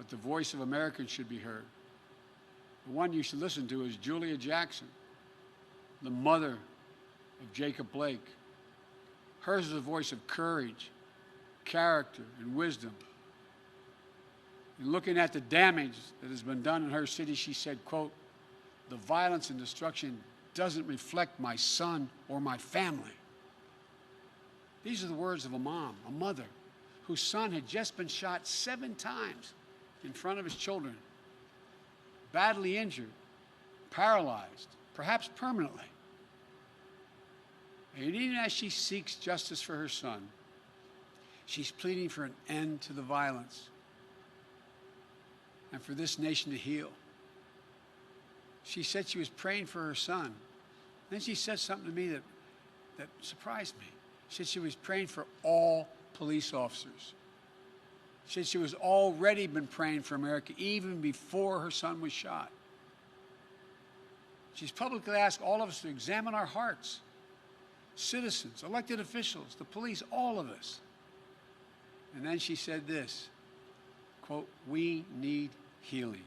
but the voice of Americans should be heard. The one you should listen to is Julia Jackson, the mother of Jacob Blake. Hers is a voice of courage, character, and wisdom. In looking at the damage that has been done in her city, she said, quote, "The violence and destruction doesn't reflect my son or my family." These are the words of a mom, a mother, whose son had just been shot 7 times in front of his children, badly injured, paralyzed, perhaps permanently. And even as she seeks justice for her son, she's pleading for an end to the violence and for this nation to heal. She said she was praying for her son. Then she said something to me that surprised me. She said she was praying for all police officers. She said she was already been praying for America even before her son was shot. She's publicly asked all of us to examine our hearts. Citizens, elected officials, the police, all of us. And then she said this, quote, "We need healing.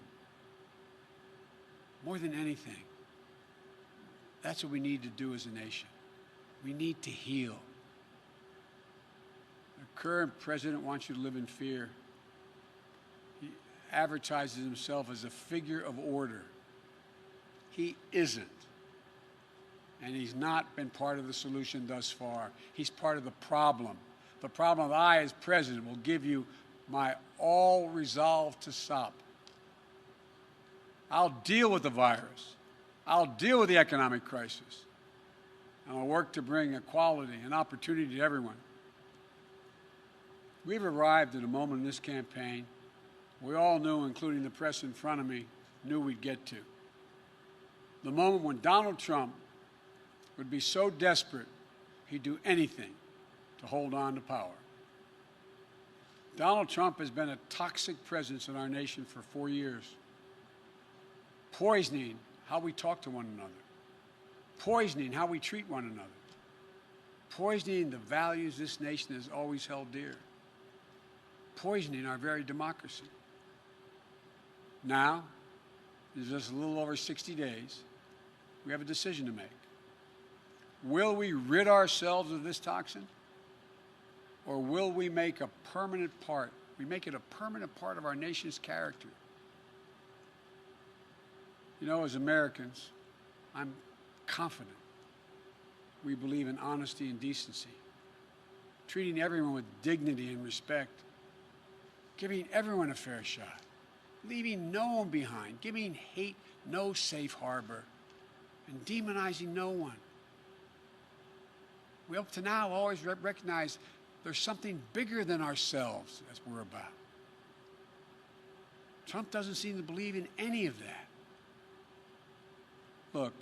More than anything, that's what we need to do as a nation. We need to heal. The current president wants you to live in fear. He advertises himself as a figure of order. He isn't. And he's not been part of the solution thus far. He's part of the problem. The problem that I, as president, will give you my all resolve to stop. I'll deal with the virus. I'll deal with the economic crisis. And I'll work to bring equality and opportunity to everyone. We've arrived at a moment in this campaign we all knew, including the press in front of me, knew we'd get to. The moment when Donald Trump would be so desperate he'd do anything to hold on to power. Donald Trump has been a toxic presence in our nation for 4 years, poisoning how we talk to one another, poisoning how we treat one another, poisoning the values this nation has always held dear, poisoning our very democracy. Now, in just a little over 60 days, we have a decision to make. Will we rid ourselves of this toxin? Or will we make a permanent part, we make it a permanent part of our nation's character? You know, as Americans, I'm confident we believe in honesty and decency, treating everyone with dignity and respect, giving everyone a fair shot, leaving no one behind, giving hate no safe harbor, and demonizing no one. We up to now always recognize there's something bigger than ourselves as we're about. Trump doesn't seem to believe in any of that. Look,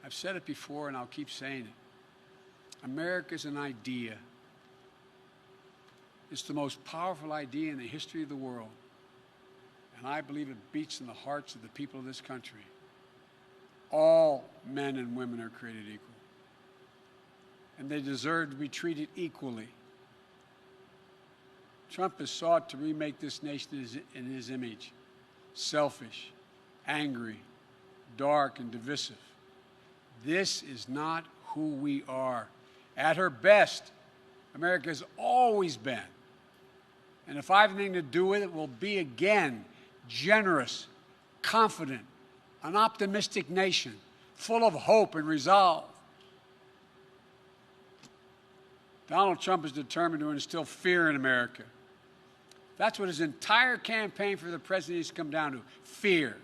I've said it before and I'll keep saying it. America's an idea. It's the most powerful idea in the history of the world. And I believe it beats in the hearts of the people of this country. All men and women are created equal. And they deserve to be treated equally. Trump has sought to remake this nation in his image. Selfish, angry, dark, and divisive. This is not who we are. At her best, America has always been, and if I have anything to do with it, will be again generous, confident, an optimistic nation, full of hope and resolve. Donald Trump is determined to instill fear in America. That's what his entire campaign for the presidency has come down to, fear.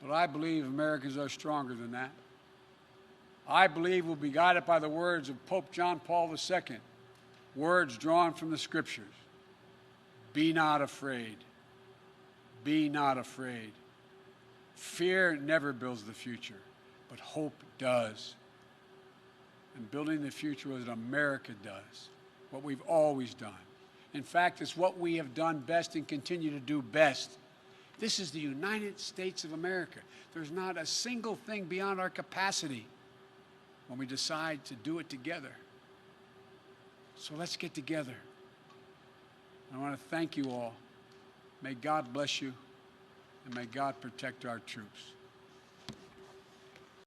But I believe Americans are stronger than that. I believe we'll be guided by the words of Pope John Paul II, words drawn from the Scriptures. Be not afraid. Be not afraid. Fear never builds the future, but hope does. And building the future is what America does, what we've always done. In fact, it's what we have done best and continue to do best. This is the United States of America. There's not a single thing beyond our capacity when we decide to do it together. So let's get together. I want to thank you all May God bless you, and may God protect our troops.